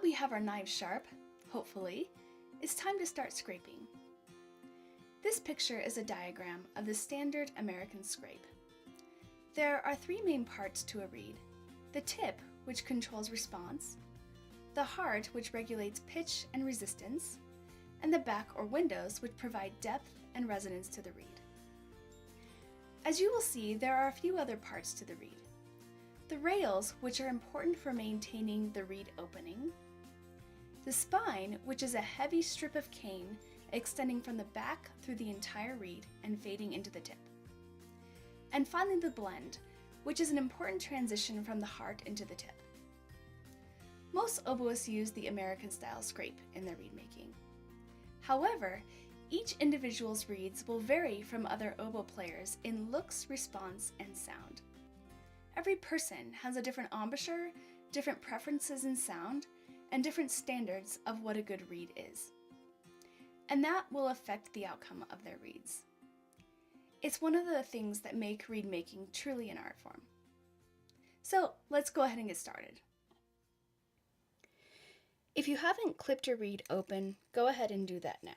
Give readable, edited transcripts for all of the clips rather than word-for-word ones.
that we have our knives sharp, hopefully, it's time to start scraping. This picture is a diagram of the standard American scrape. There are three main parts to a reed: the tip, which controls response, the heart, which regulates pitch and resistance, and the back or windows, which provide depth and resonance to the reed. As you will see, there are a few other parts to the reed. The rails, which are important for maintaining the reed opening, the spine, which is a heavy strip of cane extending from the back through the entire reed and fading into the tip, and finally the blend, which is an important transition from the heart into the tip. Most oboists use the American-style scrape in their reed making. However, each individual's reeds will vary from other oboe players in looks, response, and sound. Every person has a different embouchure, different preferences in sound, and different standards of what a good reed is. And that will affect the outcome of their reeds. It's one of the things that make reed making truly an art form. So let's go ahead and get started. If you haven't clipped your reed open, go ahead and do that now.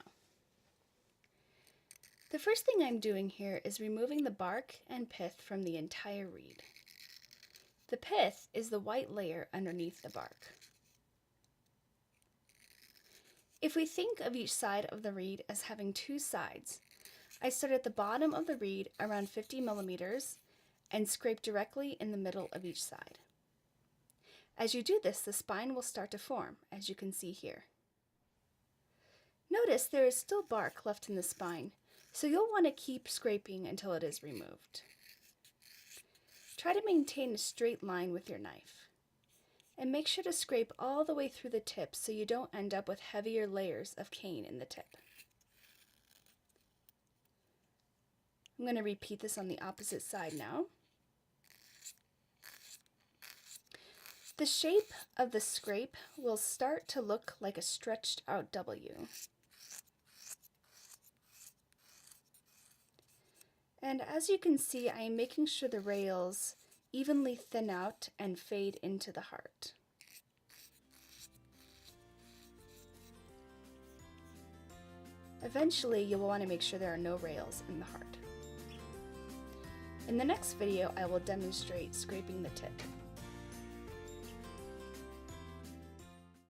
The first thing I'm doing here is removing the bark and pith from the entire reed. The pith is the white layer underneath the bark. If we think of each side of the reed as having two sides, I start at the bottom of the reed around 50 millimeters and scrape directly in the middle of each side. As you do this, the spine will start to form, as you can see here. Notice there is still bark left in the spine, so you'll want to keep scraping until it is removed. Try to maintain a straight line with your knife, and make sure to scrape all the way through the tip so you don't end up with heavier layers of cane in the tip. I'm going to repeat this on the opposite side now. The shape of the scrape will start to look like a stretched out W. And as you can see, I am making sure the rails evenly thin out and fade into the heart. Eventually, you'll want to make sure there are no rails in the heart. In the next video, I will demonstrate scraping the tip.